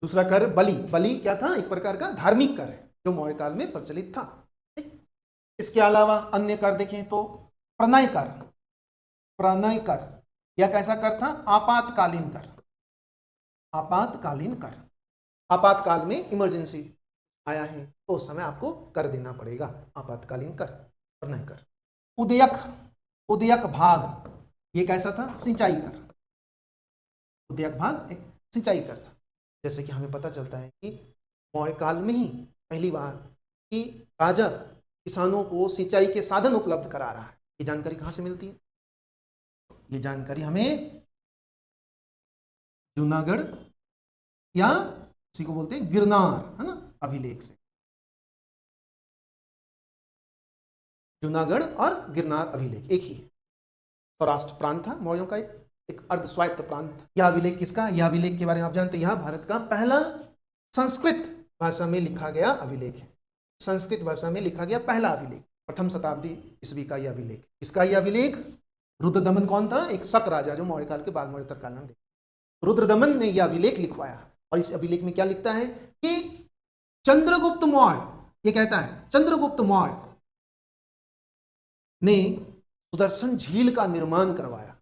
दूसरा कर बलि, बलि क्या था? एक प्रकार का धार्मिक कर है जो मौर्य काल में प्रचलित था। इसके अलावा अन्य कर देखें तो प्रणय कर, प्रणय कर यह कैसा कर था? आपातकालीन कर, आपातकालीन कर। आपातकाल में इमरजेंसी आया है तो उस समय आपको कर देना पड़ेगा, आपातकालीन कर, प्रणय कर। उदयक, उदयक भाग ये कैसा था? सिंचाई कर। उदयक भाग एक सिंचाई कर था। जैसे कि हमें पता चलता है कि मौर्य काल में ही पहली बार कि राजा किसानों को सिंचाई के साधन उपलब्ध करा रहा है। ये जानकारी कहाँ से मिलती है? ये जानकारी हमें जूनागढ़ या उसी को बोलते हैं गिरनार, है ना, अभिलेख से। जूनागढ़ और गिरनार अभिलेख एक ही है। सौराष्ट्र प्रांत था मौर्यों का, एक अर्ध स्वायत्त प्रांत। यह अभिलेख किसका? यह अभिलेख के बारे में आप जानते हैं, यह भारत का पहला संस्कृत भाषा में लिखा गया अभिलेख है। संस्कृत भाषा में लिखा गया पहला अभिलेख, प्रथम शताब्दी ईस्वी का यह अभिलेख। इसका यह अभिलेख रुद्रदमन कौन था? एक शक राजा जो मौर्य काल के बाद मौर्य उत्तर काल में, रुद्रदमन ने यह अभिलेख लिखवाया। और इस अभिलेख में क्या लिखता है कि चंद्रगुप्त मौर्य, ये कहता है चंद्रगुप्त मौर्य ने सुदर्शन झील का निर्माण करवाया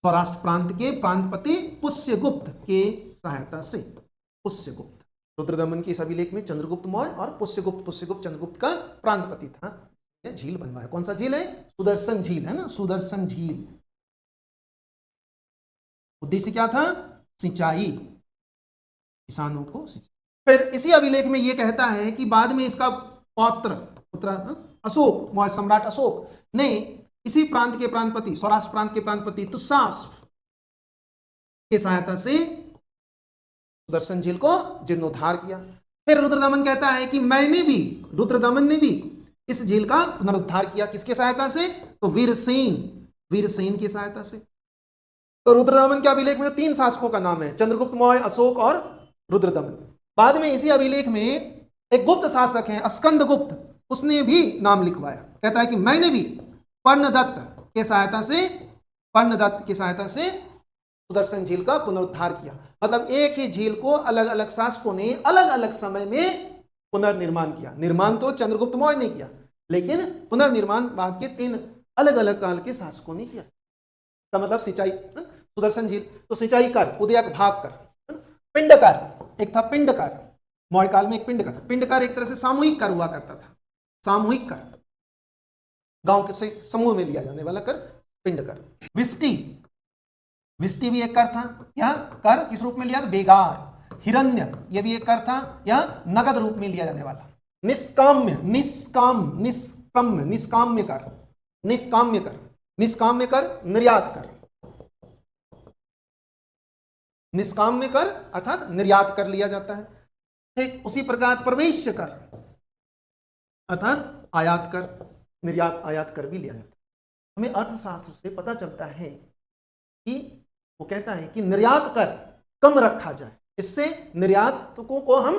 सौराष्ट्र प्रांत के प्रांतपति पुष्यगुप्त के सहायता से। पुष्यगुप्त, रुद्रदमन के इस अभिलेख में चंद्रगुप्त मौर्य और पुष्यगुप्त, पुष्यगुप्त चंद्रगुप्त का प्रांतपति था, झील बनवाया। कौन सा झील है? सुदर्शन झील, है ना, सुदर्शन झील। उद्देश्य क्या था? सिंचाई, किसानों को सिंचाई। फिर इसी अभिलेख में यह कहता है कि बाद में इसका पुत्र अशोक, मौर्य सम्राट अशोक ने इसी प्रांत के प्रांतपति, सौराष्ट्र प्रांत के प्रांतपति तुषास्प के सहायता से सुदर्शन झील को जीर्णोद्धार किया। फिर रुद्रदमन कहता है कि मैंने भी, रुद्रदमन ने भी इस झील का पुनरुद्धार किया। किसके सहायता से? तो वीरसेन, वीरसेन की सहायता से। तो रुद्रदमन के अभिलेख में 3 शासकों का नाम है, चंद्रगुप्त मौर्य, अशोक और रुद्रदमन। बाद में इसी अभिलेख में एक गुप्त शासक है स्कंदगुप्त, उसने भी नाम लिखवाया। कहता है कि मैंने भी पर्णदत्त के सहायता से, पर्णदत्त की सहायता से सुदर्शन झील का पुनरुद्धार किया। मतलब एक ही झील को अलग अलग शासकों ने अलग अलग समय में पुनर्निर्माण किया। निर्माण तो चंद्रगुप्त मौर्य ने किया, लेकिन पुनर्निर्माण बाद के 3 अलग अलग काल के शासकों ने किया। तो मतलब सिंचाई, सुदर्शन झील, तो सिंचाई कर, उदयक भाग कर, पिंड कर, एक था पिंड कर, मौर्य काल में एक पिंड कर। पिंड कर एक तरह से सामूहिक कर हुआ करता था, सामूहिक कर, गांव के से समूह में लिया जाने वाला कर, पिंड कर। विष्टि, विष्टि भी एक कर था, यह कर किस रूप में लिया? बेगार। हिरण्य, यह भी एक कर था, यह नगद रूप में लिया जाने वाला। निष्काम्य, निष्काम्य, निष्काम्य कर, निष्काम्य कर, निष्काम्य कर, निर्यात कर, निष्काम्य कर अर्थात निर्यात कर लिया जाता है। ठीक उसी प्रकार प्रवेश कर अर्थात आयात कर, निर्यात आयात कर भी लिया जाता है। हमें अर्थशास्त्र से पता चलता है कि वो कहता है कि निर्यात कर कम रखा जाए, इससे निर्यात को हम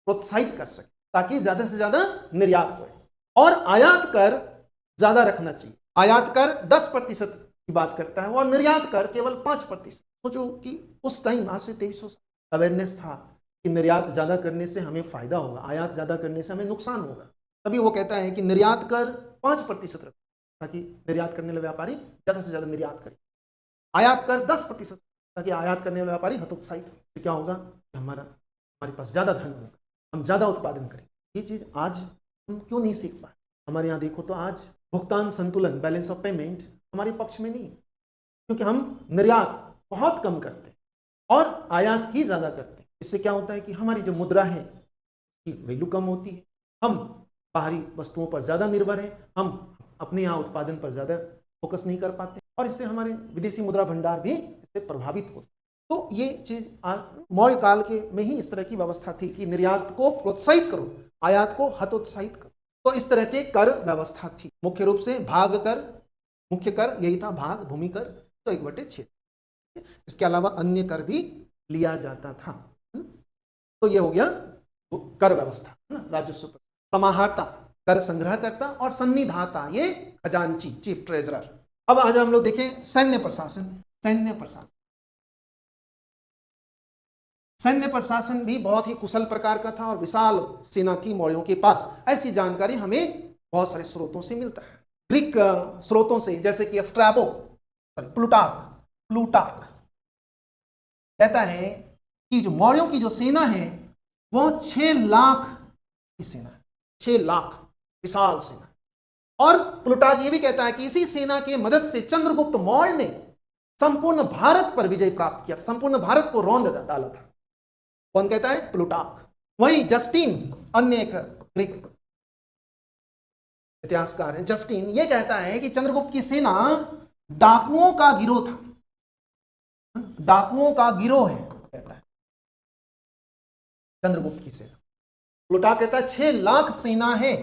प्रोत्साहित कर सकें ताकि ज्यादा से ज्यादा निर्यात हो, और आयात कर ज्यादा रखना चाहिए। आयात कर 10% की बात करता है और निर्यात कर केवल 5%। सोचो कि उस टाइम आज से 2300 अवेयरनेस था कि निर्यात ज्यादा करने से हमें फायदा होगा, आयात ज्यादा करने से हमें नुकसान होगा। तभी वो कहता है कि निर्यात कर 5% रखें ताकि निर्यात करने वाले व्यापारी ज्यादा से ज्यादा निर्यात करें। आयात कर 10% ताकि आयात करने वाले व्यापारी हतोत्साहित हो। क्या होगा? हमारे पास ज्यादा धन होगा, हम ज्यादा उत्पादन करेंगे। ये चीज आज हम क्यों नहीं सीख पाए? हमारे यहाँ देखो तो आज भुगतान संतुलन, बैलेंस ऑफ पेमेंट हमारे पक्ष में नहीं, क्योंकि हम निर्यात बहुत कम करते हैं और आयात ही ज्यादा करते हैं। इससे क्या होता है कि हमारी जो मुद्रा है की वैल्यू कम होती है, हम बाहरी वस्तुओं पर ज्यादा निर्भर हैं, हम अपने यहाँ उत्पादन पर ज्यादा फोकस नहीं कर पाते, और इससे हमारे विदेशी मुद्रा भंडार भी इससे प्रभावित होते। तो ये चीज मौर्य काल के में ही इस तरह की व्यवस्था थी कि निर्यात को प्रोत्साहित करो, आयात को हतोत्साहित करो। तो इस तरह के कर व्यवस्था थी। मुख्य रूप से भाग कर, मुख्य कर यही था, भाग, भूमि कर, तो 1/6। इसके अलावा अन्य कर भी लिया जाता था। तो ये हो गया कर व्यवस्था, राजस्व। समाहर्ता कर संग्रह करता, और सन्निधाता ये खजांची, चीफ ट्रेजरर। अब आज हम लोग देखें सैन्य प्रशासन। सैन्य प्रशासन, सैन्य प्रशासन भी बहुत ही कुशल प्रकार का था और विशाल सेना थी मौर्यों के पास। ऐसी जानकारी हमें बहुत सारे स्रोतों से मिलता है। ग्रीक स्रोतों से, जैसे कि स्ट्रैबो, प्लूटार्क प्लूटार्क कहता है कि जो मौर्यों की जो सेना है वो 6 लाख की सेना है। 6 लाख, विशाल सेना। और प्लूटार्क ये भी कहता है कि इसी सेना की मदद से चंद्रगुप्त मौर्य ने संपूर्ण भारत पर विजय प्राप्त किया, संपूर्ण भारत को रौंद डाला था। कौन कहता है? प्लूटार्क। वहीं जस्टिन, अन्य एक ग्रीक इतिहासकार है, जस्टिन, ये कहता है कि चंद्रगुप्त की सेना डाकुओं का गिरोह था, डाकुओं का गिरोह है, कहता है चंद्रगुप्त की सेना। प्लूटार्क कहता है 6 लाख सेना है,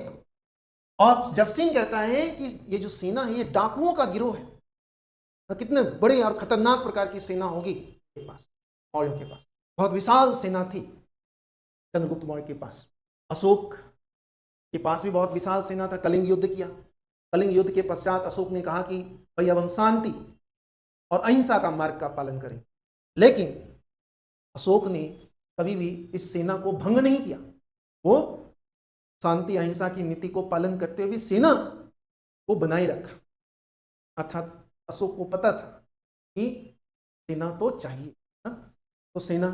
और जस्टिन कहता है कि ये जो सेना है ये डाकुओं का गिरोह है। तो कितने बड़े और खतरनाक प्रकार की सेना होगी के पास, मौर्यों के पास। बहुत विशाल सेना थी चंद्रगुप्त मौर्य के पास। अशोक के पास भी बहुत विशाल सेना था। कलिंग युद्ध किया। कलिंग युद्ध के पश्चात अशोक ने कहा कि भाई अब हम शांति और अहिंसा का मार्ग का पालन करें, लेकिन अशोक ने कभी भी इस सेना को भंग नहीं किया। वो शांति अहिंसा की नीति को पालन करते हुए सेना को बनाए रखा। अर्थात अशोक को पता था कि सेना तो चाहिए, तो सेना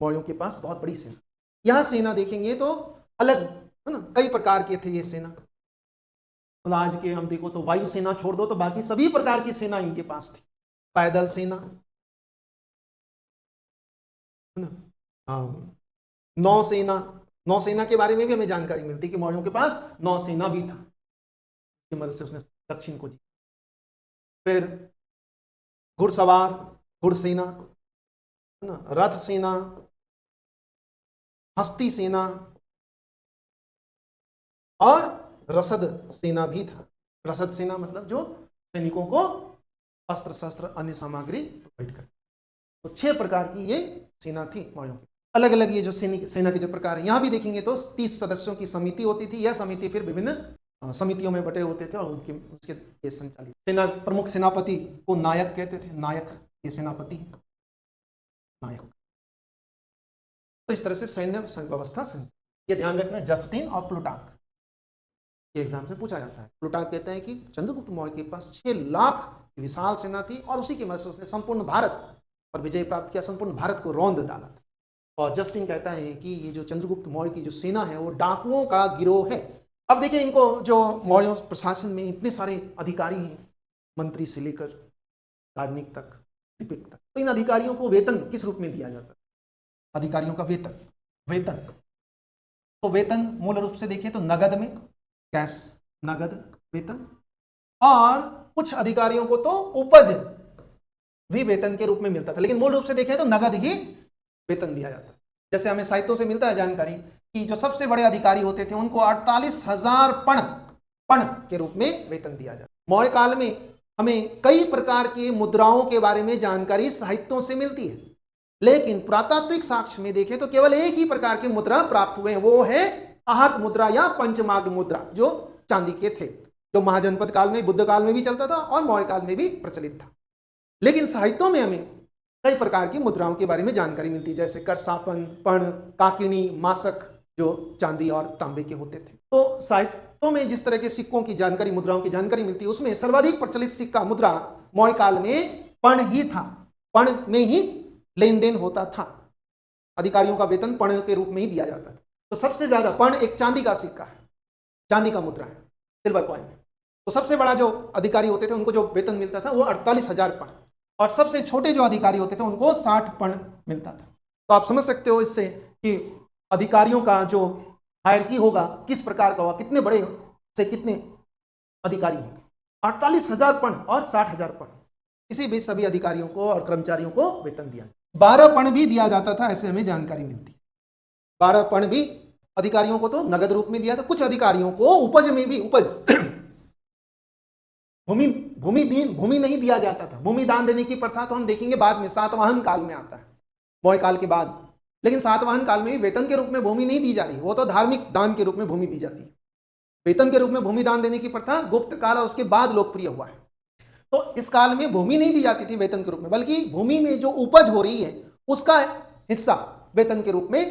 मौर्यों के पास बहुत बड़ी सेना। यहां सेना देखेंगे तो अलग है ना, कई प्रकार के थे ये सेना। तो आज के हम देखो तो वायु सेना छोड़ दो तो बाकी सभी प्रकार की सेना इनके पास थी। पैदल सेना, नौसेना, नौसेना के बारे में भी हमें जानकारी मिलती है कि मौर्यों के पास नौसेना भी था, इसकी मदद से उसने दक्षिण को जीता। फिर घुड़सवार, घुड़सेना, रथ सेना, हस्ती सेना और रसद सेना भी था। रसद सेना मतलब जो सैनिकों को अस्त्र शस्त्र अन्य सामग्री प्रोवाइड कर। तो 6 प्रकार की ये सेना थी मौर्यों की। अलग अलग ये जो सेना के जो प्रकार है, यहां भी देखेंगे तो 30 सदस्यों की समिति होती थी। यह समिति फिर विभिन्न समितियों में बटे होते थे और उसके ये संचालित। सेना प्रमुख सेनापति को नायक कहते थे। नायक ये सेनापति है, नायक। तो इस तरह से सैन्य व्यवस्था ये ध्यान रखना। जस्टिन और प्लूटार्क ये एग्जाम से पूछा जाता है। प्लूटार्क कहता है कि चंद्रगुप्त मौर्य के पास 6 लाख की विशाल सेना थी और उसी की मदद से उसने संपूर्ण भारत पर विजय प्राप्त किया, संपूर्ण भारत को रौंद डाला था। और जस्टिन कहता है कि ये जो चंद्रगुप्त मौर्य की जो सेना है वो डाकुओं का गिरोह है। अब देखिए इनको जो मौर्य प्रशासन में इतने सारे अधिकारी हैं, मंत्री से लेकर कार्मिक तक, लिपिक तक, तो इन अधिकारियों को वेतन किस रूप में दिया जाता है? अधिकारियों का वेतन, वेतन तो वेतन मूल रूप से देखें तो नगद में, कैश, नगद वेतन, और कुछ अधिकारियों को तो उपज भी वेतन के रूप में मिलता था, लेकिन मूल रूप से देखें तो नगद ही वेतन दिया जाता। जैसे हमें साहित्यों से मिलता है जानकारी कि जो सबसे बड़े अधिकारी होते थे उनको 48,000 पण के रूप में वेतन दिया जाता। मौर्य काल में हमें कई प्रकार की मुद्राओं के बारे में जानकारी साहित्यों से मिलती है, लेकिन पुरातात्विक साक्ष्य में देखें तो केवल एक ही प्रकार के मुद्रा प्राप्त हुए हैं, वो है आहत मुद्रा या पंचमाग मुद्रा, जो चांदी के थे, जो महाजनपद काल में, बुद्ध काल में भी चलता था और मौर्य काल में भी प्रचलित था। लेकिन साहित्यों में हमें कई प्रकार की मुद्राओं के बारे में जानकारी मिलती है, जैसे करसापन, पण, काकिणी, मासक, जो चांदी और तांबे के होते थे। तो साहित्यों में जिस तरह के सिक्कों की जानकारी, मुद्राओं की जानकारी मिलती है, उसमें सर्वाधिक प्रचलित सिक्का मुद्रा मौर्य काल में पण ही था। पण में ही लेन देन होता था। अधिकारियों का वेतन पण के रूप में ही दिया जाता था। तो सबसे ज्यादा पण एक चांदी का सिक्का है, चांदी का मुद्रा है, सिल्वर कॉइन। तो सबसे बड़ा जो अधिकारी होते थे उनको जो वेतन मिलता था वो 48,000 पण, और सबसे छोटे जो अधिकारी होते थे उनको 60 पण मिलता था। तो आप समझ सकते हो इससे कि अधिकारियों का जो हायरकी होगा किस प्रकार का होगा, कितने बड़े से कितने अधिकारी होंगे। 48,000 पण और 60,000 पण, इसी बीच सभी अधिकारियों को और कर्मचारियों को वेतन दिया। 12 पण भी दिया जाता था, ऐसे हमें जानकारी मिलती है। 12 पण भी अधिकारियों को तो नगद रूप में दिया था, कुछ अधिकारियों को उपज में भी, उपज भूमि भूमि नहीं दिया जाता था। भूमि दान देने की प्रथा तो हम देखेंगे बाद में, सातवाहन काल में आता है, मौर्य काल के बाद। लेकिन सातवाहन काल में भी वेतन के रूप में भूमि नहीं दी जा रही, वो तो धार्मिक दान के रूप में भूमि दी जाती है। वेतन के रूप में भूमि दान देने की प्रथा गुप्त काल और उसके बाद लोकप्रिय हुआ है। तो इस काल में भूमि नहीं दी जाती थी वेतन के रूप में, बल्कि भूमि में जो उपज हो रही है उसका हिस्सा वेतन के रूप में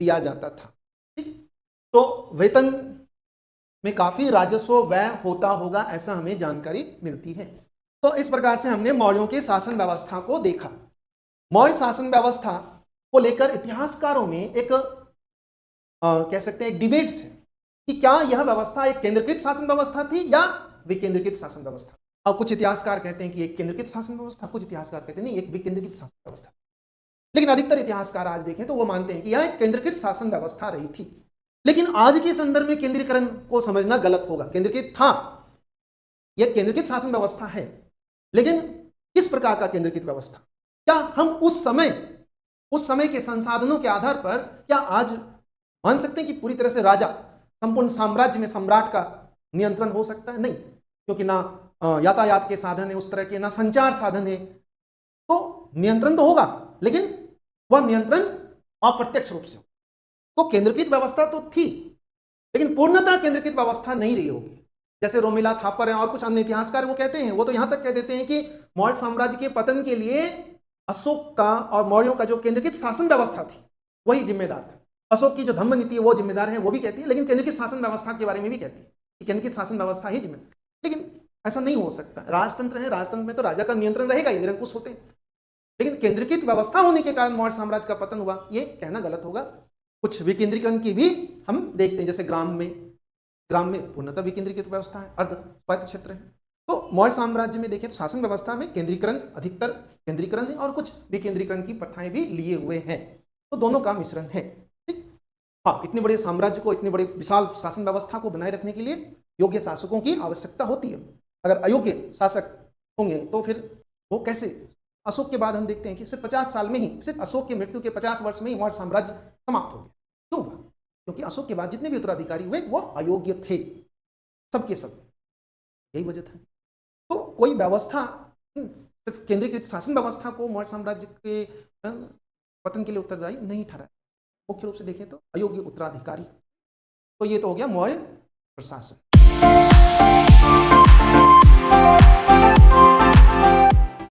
दिया जाता था। ठीक है, तो वेतन में काफी राजस्व व्यय होता होगा, ऐसा हमें जानकारी मिलती है। तो इस प्रकार से हमने मौर्यों की शासन व्यवस्था को देखा। मौर्य शासन व्यवस्था को लेकर इतिहासकारों में एक कह सकते हैं एक डिबेट है कि क्या यह व्यवस्था एक केंद्रीकृत शासन व्यवस्था थी या विकेंद्रीकृत शासन व्यवस्था। अब कुछ इतिहासकार कहते हैं कि एक केंद्रीकृत शासन व्यवस्था, कुछ इतिहासकार कहते हैं नहीं, एक विकेंद्रीकृत शासन व्यवस्था। लेकिन अधिकतर इतिहासकार आज देखें तो वो मानते हैं कि यह एक केंद्रीकृत शासन व्यवस्था रही थी। लेकिन आज के संदर्भ में केंद्रीकरण को समझना गलत होगा। केंद्रीकृत था, यह केंद्रीकृत शासन व्यवस्था है, लेकिन किस प्रकार का केंद्रीकृत व्यवस्था? क्या हम उस समय के संसाधनों के आधार पर क्या आज मान सकते हैं कि पूरी तरह से राजा संपूर्ण साम्राज्य में सम्राट का नियंत्रण हो सकता है? नहीं, क्योंकि ना यातायात के साधन है उस तरह के, ना संचार साधन है। तो नियंत्रण तो होगा, लेकिन वह नियंत्रण अप्रत्यक्ष रूप से। तो केंद्रीकृत व्यवस्था तो थी, लेकिन पूर्णतः केंद्रीकृत व्यवस्था नहीं रही होगी। जैसे रोमिला थापर है और कुछ अन्य इतिहासकार वो कहते हैं, वो तो यहां तक कह देते हैं कि मौर्य साम्राज्य के पतन के लिए अशोक का और मौर्यों का जो केंद्रीकृत शासन व्यवस्था थी वही जिम्मेदार था। अशोक की जो धम्म नीति है वो जिम्मेदार है, वो भी कहती है, लेकिन केंद्रीकृत शासन व्यवस्था के बारे में भी कहती है कि केंद्रीकृत शासन व्यवस्था ही जिम्मेदार। लेकिन ऐसा नहीं हो सकता। राजतंत्र है, राजतंत्र में तो राजा का नियंत्रण रहेगा ही, निरंकुश होते हैं। लेकिन केंद्रीकृत व्यवस्था होने के कारण मौर्य साम्राज्य का पतन हुआ, ये कहना गलत होगा। कुछ विकेंद्रीकरण की भी हम देखते हैं, जैसे ग्राम में पूर्णतः विकेंद्रीकृत व्यवस्था है, अर्ध स्वायत्त क्षेत्र है। तो मौर्य साम्राज्य में देखें तो शासन व्यवस्था में केंद्रीकरण, अधिकतर केंद्रीकरण है और कुछ विकेंद्रीकरण की प्रथाएं भी लिए हुए हैं। तो दोनों का मिश्रण है। ठीक, हाँ, इतने बड़े साम्राज्य को, इतने बड़े विशाल शासन व्यवस्था को बनाए रखने के लिए योग्य शासकों की आवश्यकता होती है। अगर अयोग्य शासक होंगे तो फिर वो कैसे? अशोक के बाद हम देखते हैं कि सिर्फ 50 साल में ही, सिर्फ अशोक की मृत्यु के 50 वर्ष में ही मौर्य साम्राज्य समाप्त हो गया। क्यों हुआ? क्योंकि अशोक के बाद जितने भी उत्तराधिकारी हुए वो अयोग्य थे, सबके सब। यही वजह था। तो कोई व्यवस्था सिर्फ केंद्रीकृत शासन व्यवस्था को मौर्य साम्राज्य के पतन के लिए उत्तरदायी नहीं ठहराया। मुख्य रूप से देखें तो अयोग्य उत्तराधिकारी। तो ये तो हो गया मौर्य प्रशासन।